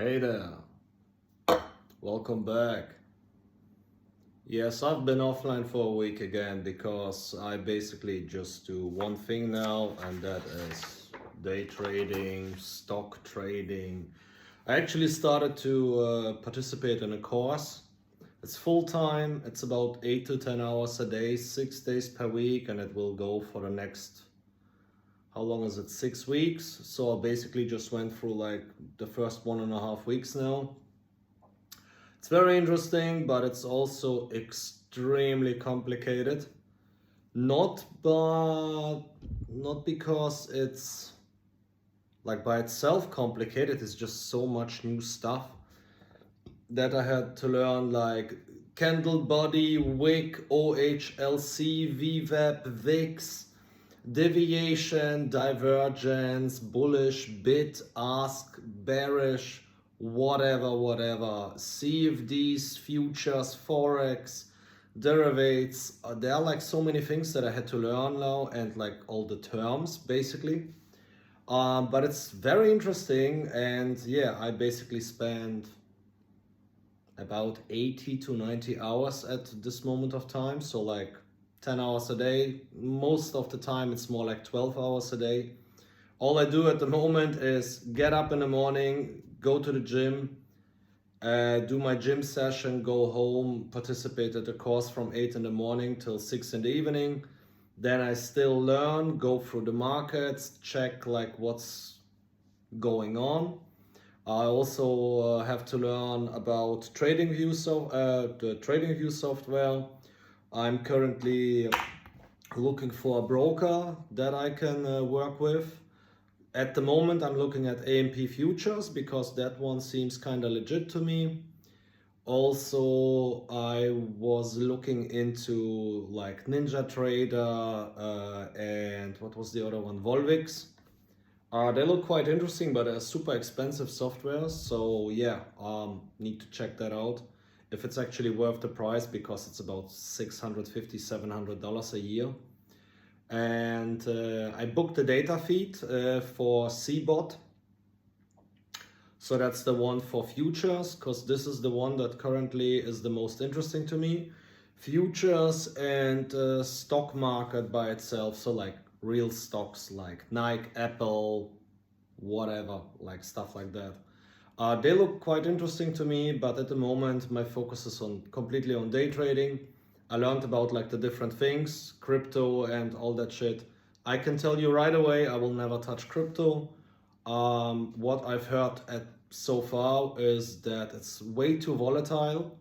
Hey there, welcome back. Yes, I've been offline for a week again because I basically just do one thing now, and that is day trading, stock trading. I actually started to participate in a course. It's full time, it's about 8 to 10 hours a day, 6 days per week, and it will go for the next, how long is it? 6 weeks. So I basically just went through like the first 1.5 weeks now. It's very interesting, but it's also extremely complicated. Not but not because it's like by itself complicated, it's just so much new stuff that I had to learn, like candle body, wick, OHLC, VWAP, VIX, deviation, divergence, bullish, bid, ask, bearish, whatever, CFDs, futures, forex, derivatives. There are like so many things that I had to learn now, and like all the terms basically. But it's very interesting, and yeah, I basically spend about 80 to 90 hours at this moment of time. So like 10 hours a day. Most of the time it's more like 12 hours a day. All I do at the moment is get up in the morning, go to the gym, do my gym session, go home, participate at the course from 8 in the morning till 6 in the evening. Then I still learn, go through the markets, check like what's going on. I also have to learn about the TradingView software. I'm currently looking for a broker that I can work with. At the moment, I'm looking at AMP Futures because that one seems kind of legit to me. Also, I was looking into like NinjaTrader and what was the other one? Volvix. They look quite interesting, but they're super expensive software. So yeah, need to check that out. If it's actually worth the price, because it's about $650, $700 a year. And I booked the data feed for CBOT. So that's the one for futures, because this is the one that currently is the most interesting to me. Futures and stock market by itself. So like real stocks like Nike, Apple, whatever, like stuff like that. They look quite interesting to me, but at the moment my focus is on completely on day trading. I learned about like the different things, crypto and all that shit. I can tell you right away, I will never touch crypto. What I've heard so far is that it's way too volatile.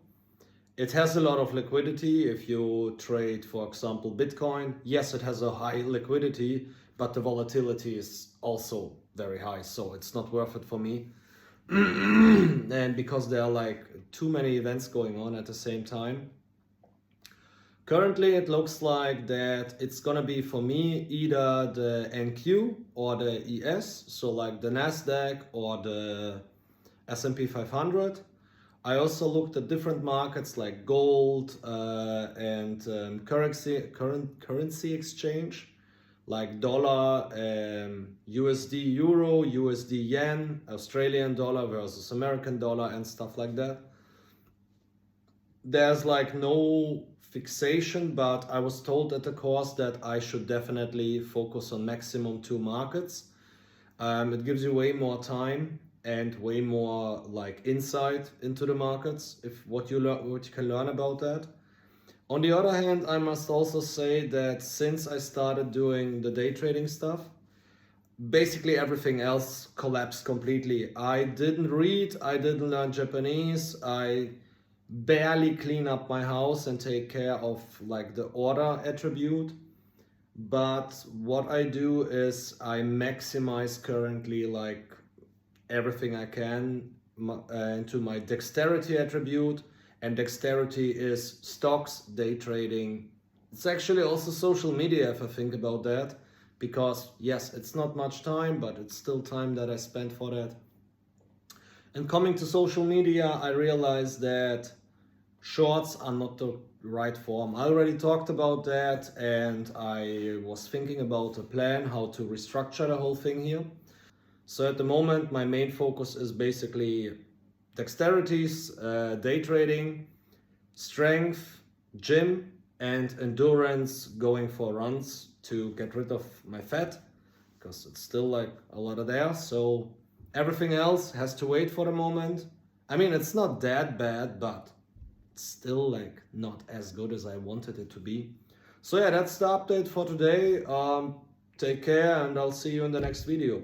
It has a lot of liquidity. If you trade, for example, Bitcoin, yes, it has a high liquidity, but the volatility is also very high, so it's not worth it for me. And because there are like too many events going on at the same time. Currently, it looks like that it's gonna be for me either the NQ or the ES, so like the Nasdaq or the S&P 500. I also looked at different markets like gold and currency exchange, like dollar, USD euro, USD yen, Australian dollar versus American dollar, and stuff like that. There's like no fixation, but I was told at the course that I should definitely focus on maximum two markets. It gives you way more time and way more like insight into the markets, if what you can learn about that. On the other hand, I must also say that since I started doing the day trading stuff, basically everything else collapsed completely. I didn't read, I didn't learn Japanese, I barely clean up my house and take care of like the order attribute. But what I do is I maximize currently like everything I can into my dexterity attribute, and dexterity is stocks, day trading. It's actually also social media if I think about that, because yes, it's not much time, but it's still time that I spend for that. And coming to social media, I realized that shorts are not the right form. I already talked about that, and I was thinking about a plan how to restructure the whole thing here. So at the moment, my main focus is basically dexterities, day trading, strength, gym, and endurance, going for runs to get rid of my fat, because it's still like a lot of there. So everything else has to wait for the moment. I mean, it's not that bad, but it's still like not as good as I wanted it to be. So yeah, that's the update for today. Take care, and I'll see you in the next video.